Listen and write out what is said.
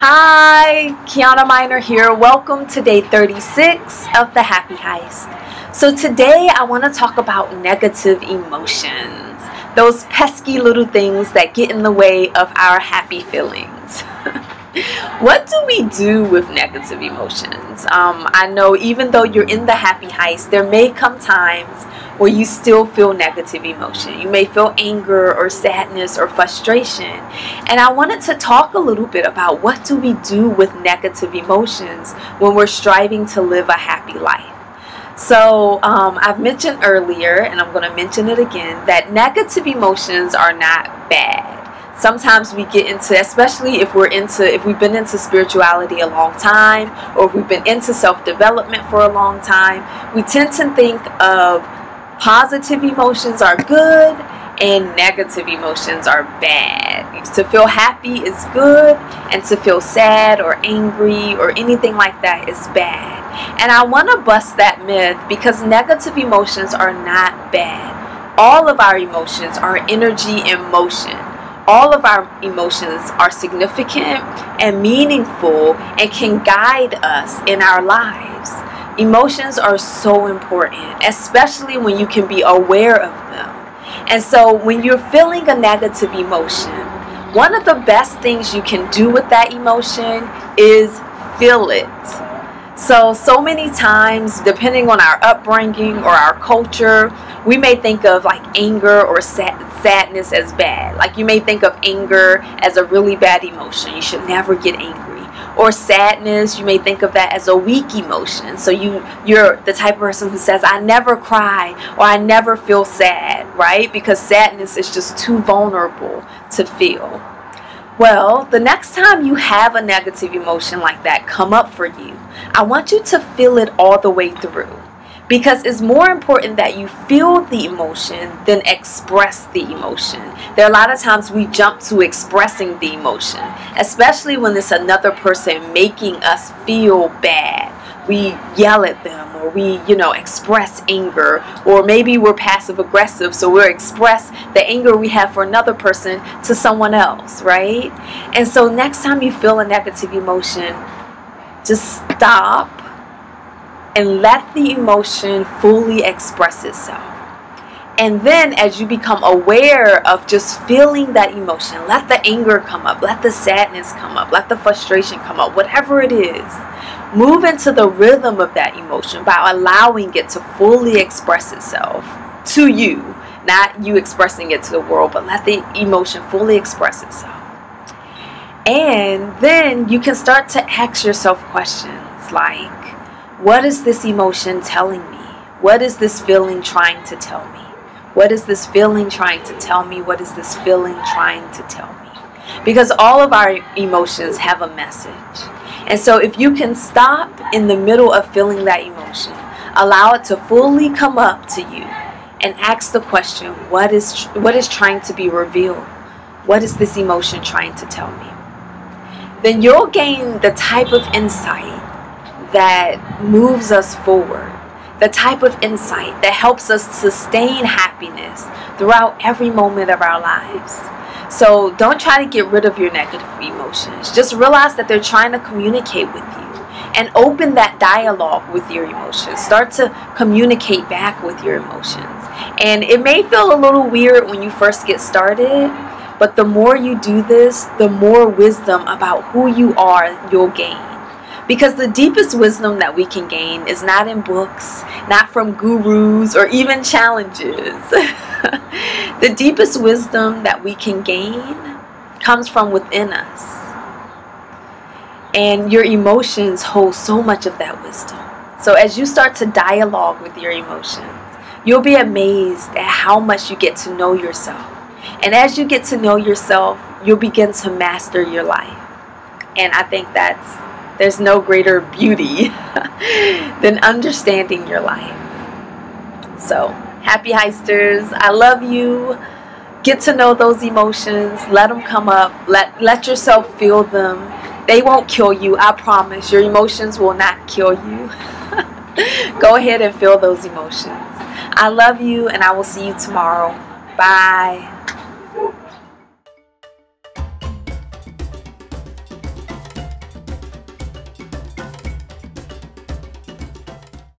Hi, Kiana Miner here. Welcome to day 36 of the Happy Heist. So today I want to talk about negative emotions, those pesky little things that get in the way of our happy feelings. What do we do with negative emotions? I know even though you're in the Happy Heist, there may come times where you still feel negative emotion. You may feel anger or sadness or frustration. And I wanted to talk a little bit about what do we do with negative emotions when we're striving to live a happy life. So I've mentioned earlier, and I'm going to mention it again, that negative emotions are not bad. Sometimes we get into, especially if we've been into spirituality a long time, or if we've been into self-development for a long time, we tend to think of positive emotions are good and negative emotions are bad. To feel happy is good, and to feel sad or angry or anything like that is bad. And I want to bust that myth, because negative emotions are not bad. All of our emotions are energy in motion. All of our emotions are significant and meaningful and can guide us in our lives. Emotions are so important, especially when you can be aware of them. And so when you're feeling a negative emotion, one of the best things you can do with that emotion is feel it. So many times, depending on our upbringing or our culture, we may think of like anger or sadness as bad. Like you may think of anger as a really bad emotion. You should never get angry. Or sadness, you may think of that as a weak emotion. So you're the type of person who says, I never cry or I never feel sad, right? Because sadness is just too vulnerable to feel. Well, the next time you have a negative emotion like that come up for you, I want you to feel it all the way through. Because it's more important that you feel the emotion than express the emotion. There are a lot of times we jump to expressing the emotion, especially when it's another person making us feel bad. We yell at them, or we, express anger, or maybe we're passive aggressive, so we'll express the anger we have for another person to someone else, right? And so next time you feel a negative emotion, just stop and let the emotion fully express itself. And then as you become aware of just feeling that emotion, let the anger come up, let the sadness come up, let the frustration come up, whatever it is. Move into the rhythm of that emotion by allowing it to fully express itself to you. Not you expressing it to the world, but let the emotion fully express itself. And then you can start to ask yourself questions like, what is this emotion telling me? What is this feeling trying to tell me? What is this feeling trying to tell me? What is this feeling trying to tell me? Because all of our emotions have a message. And so if you can stop in the middle of feeling that emotion, allow it to fully come up to you, and ask the question, what is trying to be revealed? What is this emotion trying to tell me? Then you'll gain the type of insight that moves us forward, the type of insight that helps us sustain happiness throughout every moment of our lives. So don't try to get rid of your negative emotions. Just realize that they're trying to communicate with you, and open that dialogue with your emotions. Start to communicate back with your emotions. And it may feel a little weird when you first get started, but the more you do this, the more wisdom about who you are you'll gain. Because the deepest wisdom that we can gain is not in books, not from gurus, or even challenges. The deepest wisdom that we can gain comes from within us. And your emotions hold so much of that wisdom. So as you start to dialogue with your emotions, you'll be amazed at how much you get to know yourself. And as you get to know yourself, you'll begin to master your life. And I think there's no greater beauty than understanding your life. So, happy heisters, I love you. Get to know those emotions. Let them come up. Let yourself feel them. They won't kill you, I promise. Your emotions will not kill you. Go ahead and feel those emotions. I love you, and I will see you tomorrow. Bye.